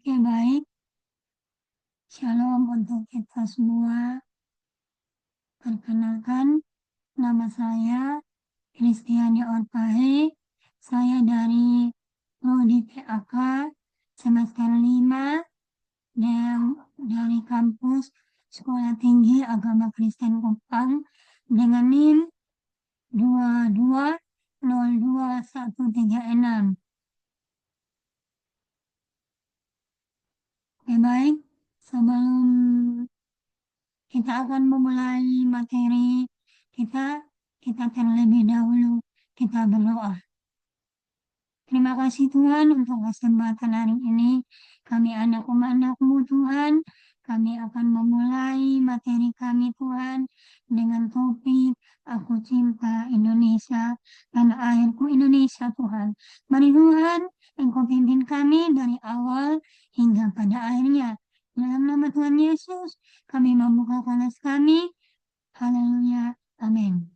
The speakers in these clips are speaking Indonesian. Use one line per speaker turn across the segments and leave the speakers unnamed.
Oke, baik. Shalom untuk kita semua. Perkenalkan, nama saya Kristiani Orpahe. Saya dari Prodi PAK semester 5 dan dari kampus Sekolah Tinggi Agama Kristen Kupang dengan NIM 2202136. Oke, baik. Sebelum kita akan memulai materi kita terlebih dahulu kita berdoa. Terima kasih Tuhan untuk kesempatan hari ini. Kami anak-anakmu Tuhan. Kami akan memulai materi kami Tuhan dengan topik Aku Cinta Indonesia, tanah airku Indonesia Tuhan. Mari Tuhan, Engkau pimpin kami dari awal hingga pada akhirnya. Dalam nama Tuhan Yesus, kami membuka kelas kami. Haleluya. Amin.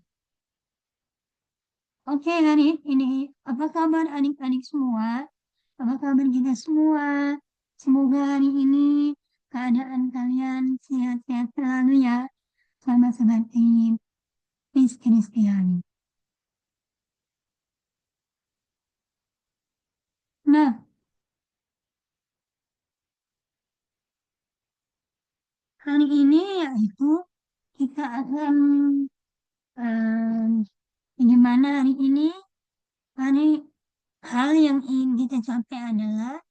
Oke, hari ini apa kabar adik-adik semua? Apa kabar kita semua? Semoga hari ini keadaan kalian sehat-sehat selalu ya. Sama seperti Miss Kristiani. Nah, hari ini yaitu kita akan bagaimana hari ini hari hal yang ingin kita capai adalah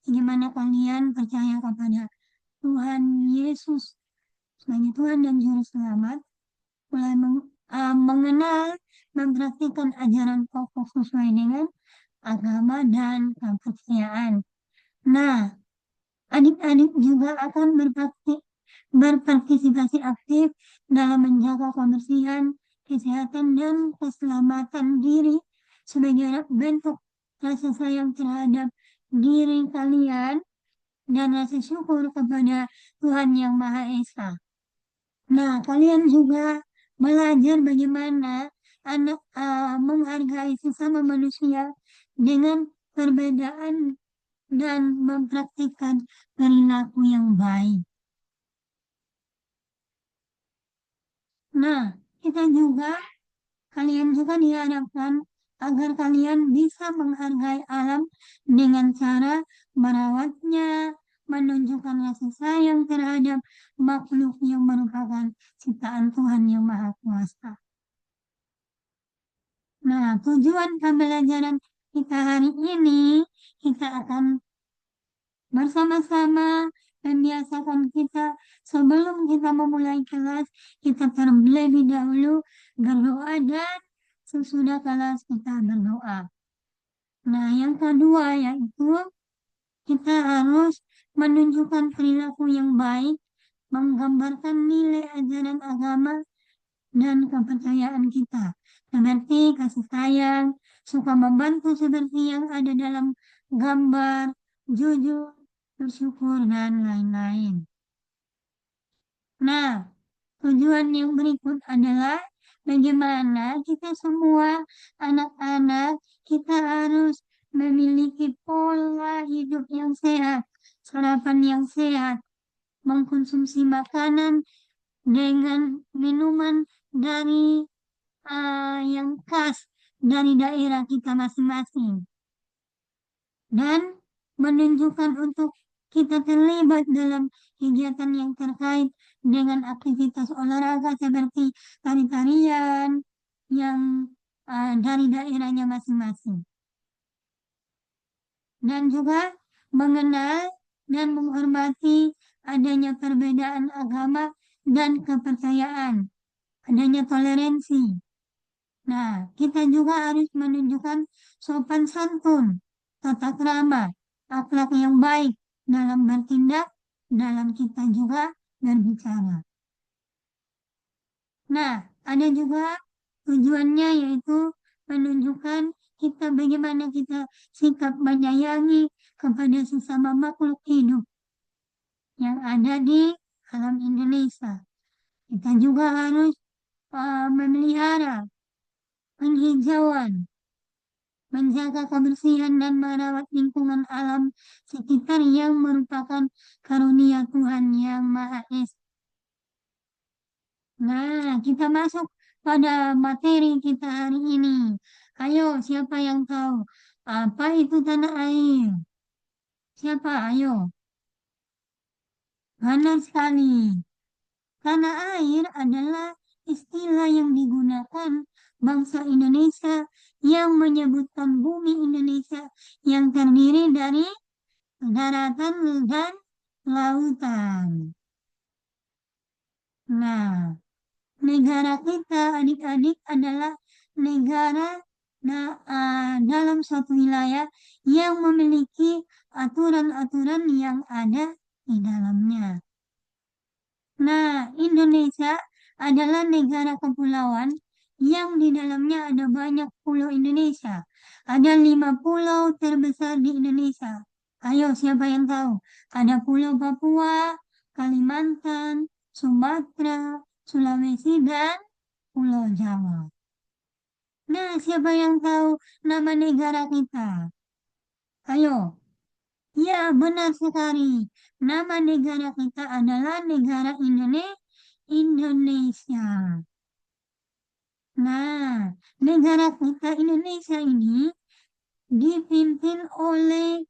bagaimana kalian percaya kepada Tuhan Yesus sebagai Tuhan dan Juru Selamat, mulai mengenal, mempraktikkan ajaran pokok sesuai dengan agama dan kepercayaan. Nah, adik-adik juga akan berpartisipasi aktif dalam menjaga kebersihan, kesehatan, dan keselamatan diri sebagai bentuk rasa sayang terhadap diri kalian dan rasa syukur kepada Tuhan Yang Maha Esa. Nah, kalian juga belajar bagaimana menghargai sesama manusia dengan perbedaan dan mempraktikkan perilaku yang baik. Nah, kalian juga diharapkan agar kalian bisa menghargai alam dengan cara merawatnya, menunjukkan rasa sayang terhadap makhluk yang merupakan ciptaan Tuhan Yang Maha Kuasa. Nah, tujuan pembelajaran kita hari ini, kita akan bersama-sama membiasakan kita sebelum kita memulai kelas, kita terlebih dahulu berdoa dan sesudah kelas kita berdoa. Nah, yang kedua yaitu kita harus menunjukkan perilaku yang baik, menggambarkan nilai ajaran agama dan kepercayaan kita, seperti kasih sayang, suka membantu seperti yang ada dalam gambar, jujur, bersyukur, dan lain-lain. Nah, tujuan yang berikut adalah bagaimana kita semua anak-anak kita harus memiliki pola hidup yang sehat, sarapan yang sehat, mengkonsumsi makanan dengan minuman dari yang khas dari daerah kita masing-masing, dan menunjukkan untuk kita terlibat dalam kegiatan yang terkait dengan aktivitas olahraga seperti tari-tarian yang dari daerahnya masing-masing, dan juga mengenal dan menghormati adanya perbedaan agama dan kepercayaan, adanya toleransi. Nah, kita juga harus menunjukkan sopan santun, tata krama, akhlak yang baik dalam bertindak, dalam kita juga berbicara. Nah, ada juga tujuannya yaitu menunjukkan kita bagaimana kita sikap menyayangi kepada sesama makhluk hidup yang ada di alam Indonesia. Kita juga harus memelihara penghijauan menjaga kebersihan dan merawat lingkungan alam sekitar yang merupakan karunia Tuhan Yang Maha Esa. Nah, kita masuk pada materi kita hari ini. Ayo, siapa yang tahu apa itu tanah air? Siapa? Ayo. Benar sekali. Tanah air adalah istilah yang digunakan bangsa Indonesia yang menyebutkan bumi Indonesia yang terdiri dari daratan dan lautan. Nah, negara kita adik-adik adalah negara dalam suatu wilayah yang memiliki aturan-aturan yang ada di dalamnya. Nah, Indonesia adalah negara kepulauan yang di dalamnya ada banyak pulau Indonesia. Ada 5 pulau terbesar di Indonesia. Ayo, siapa yang tahu? Ada Pulau Papua, Kalimantan, Sumatera, Sulawesi, dan Pulau Jawa. Nah, siapa yang tahu nama negara kita? Ayo. Ya, benar sekali. Nama negara kita adalah negara Indonesia. Nah, negara kita Indonesia ini dipimpin oleh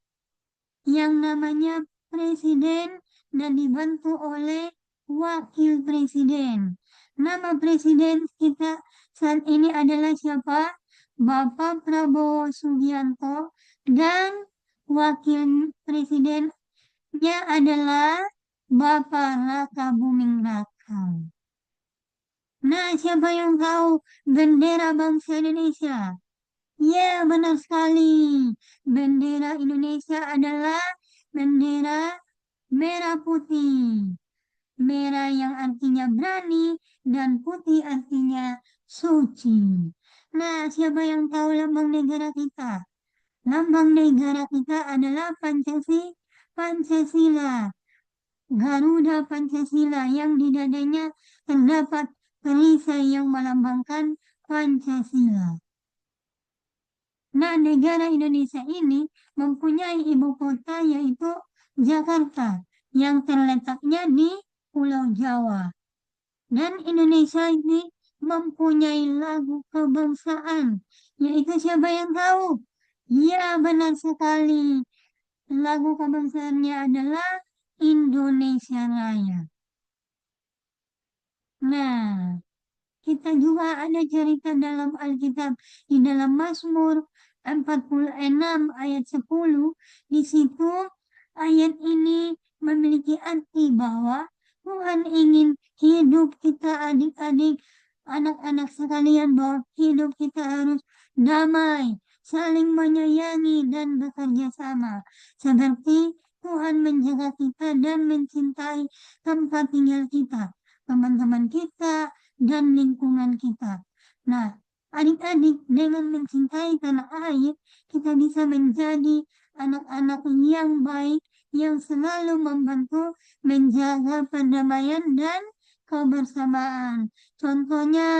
yang namanya presiden dan dibantu oleh wakil presiden. Nama presiden kita saat ini adalah siapa? Bapak Prabowo Subianto, dan wakil presidennya adalah Bapak Raka Buming Raka. Nah, siapa yang tahu bendera bangsa Indonesia? Ya, benar sekali. Bendera Indonesia adalah bendera merah putih. Merah yang artinya berani dan putih artinya suci. Nah, siapa yang tahu lambang negara kita? Lambang negara kita adalah Pancasila. Garuda Pancasila yang di dadanya terdapat perisai yang melambangkan Pancasila. Nah, negara Indonesia ini mempunyai ibu kota yaitu Jakarta yang terletaknya di Pulau Jawa. Dan Indonesia ini mempunyai lagu kebangsaan, yaitu siapa yang tahu? Ya, benar sekali. Lagu kebangsaannya adalah Indonesia Raya. Nah, kita juga ada cerita dalam Alkitab di dalam Mazmur 46 ayat 10. Di situ ayat ini memiliki arti bahwa Tuhan ingin hidup kita adik-adik, anak-anak sekalian, bahwa hidup kita harus damai, saling menyayangi dan bekerja sama. Seperti Tuhan menjaga kita dan mencintai tempat tinggal kita, teman-teman kita, dan lingkungan kita. Nah, adik-adik, dengan mencintai tanah air, kita bisa menjadi anak-anak yang baik, yang selalu membantu menjaga perdamaian dan kebersamaan. Contohnya,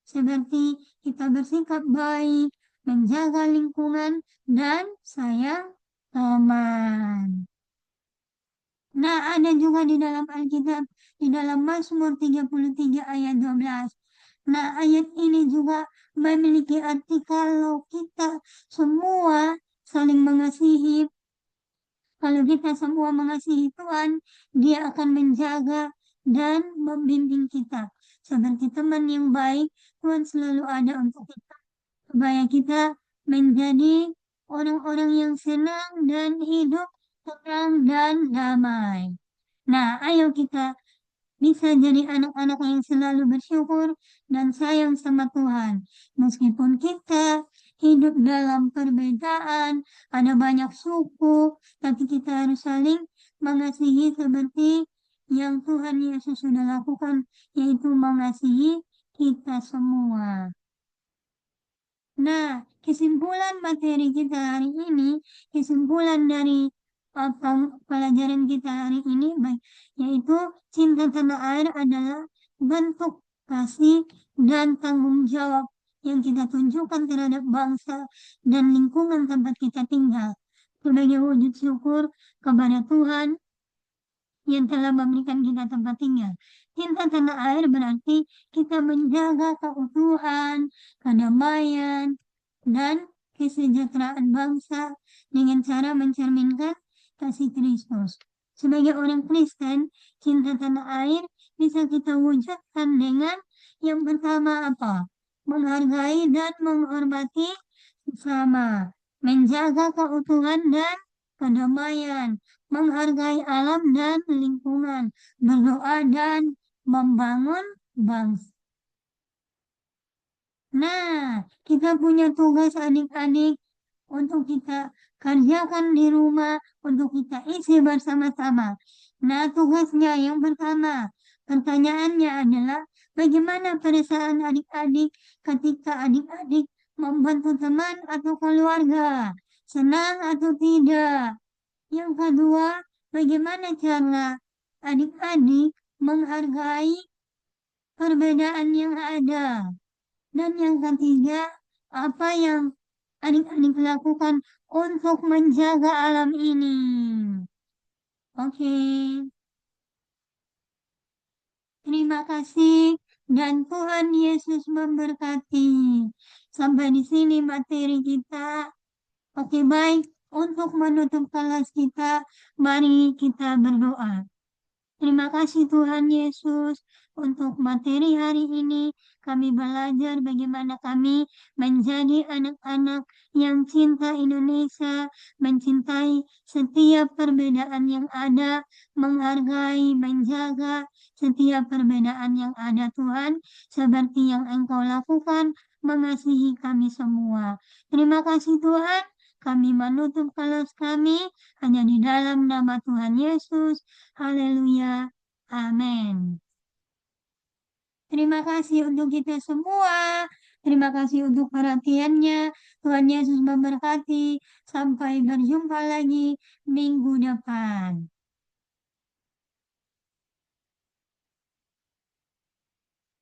seperti kita bersikap baik, menjaga lingkungan, dan sayang teman. Nah, ada juga di dalam Alkitab, di dalam Mazmur 33 ayat 12. Nah, ayat ini juga memiliki arti kalau kita semua saling mengasihi, kalau kita semua mengasihi Tuhan, Dia akan menjaga dan membimbing kita. Seperti teman yang baik, Tuhan selalu ada untuk kita, supaya kita menjadi orang-orang yang senang dan hidup tenang dan damai. Nah, ayo kita bisa jadi anak-anak yang selalu bersyukur dan sayang sama Tuhan. Meskipun kita hidup dalam perbedaan, ada banyak suku, tapi kita harus saling mengasihi seperti yang Tuhan Yesus sudah lakukan, yaitu mengasihi kita semua. Nah, kesimpulan materi kita hari ini, kesimpulan dari pelajaran kita hari ini, yaitu cinta tanah air adalah bentuk kasih dan tanggung jawab yang kita tunjukkan terhadap bangsa dan lingkungan tempat kita tinggal sebagai wujud syukur kepada Tuhan yang telah memberikan kita tempat tinggal. Cinta tanah air berarti kita menjaga keutuhan, kedamaian, dan kesejahteraan bangsa dengan cara mencerminkan kasih Kristus. Sebagai orang Kristen, cinta tanah air bisa kita wujudkan dengan yang pertama apa? Menghargai dan menghormati sesama, menjaga keutuhan dan kedamaian, menghargai alam dan lingkungan, berdoa dan membangun bangsa. Nah, kita punya tugas adik-adik untuk kita kerjakan di rumah, untuk kita isi bersama-sama. Nah, tugasnya yang pertama, pertanyaannya adalah bagaimana perasaan adik-adik ketika adik-adik membantu teman atau keluarga? Senang atau tidak? Yang kedua, bagaimana cara adik-adik menghargai perbedaan yang ada? Dan yang ketiga, apa yang adik-adik lakukan untuk menjaga alam ini? Oke, terima kasih dan Tuhan Yesus memberkati. Sampai di sini materi kita. Oke, baik. Untuk menutup kelas kita, mari kita berdoa. Terima kasih Tuhan Yesus untuk materi hari ini. Kami belajar bagaimana kami menjadi anak-anak yang cinta Indonesia, mencintai setiap perbedaan yang ada, menghargai, menjaga setiap perbedaan yang ada Tuhan, seperti yang Engkau lakukan, mengasihi kami semua. Terima kasih Tuhan. Kami menutup kelas kami hanya di dalam nama Tuhan Yesus. Haleluya. Amin. Terima kasih untuk kita semua. Terima kasih untuk perhatiannya. Tuhan Yesus memberkati. Sampai berjumpa lagi minggu depan.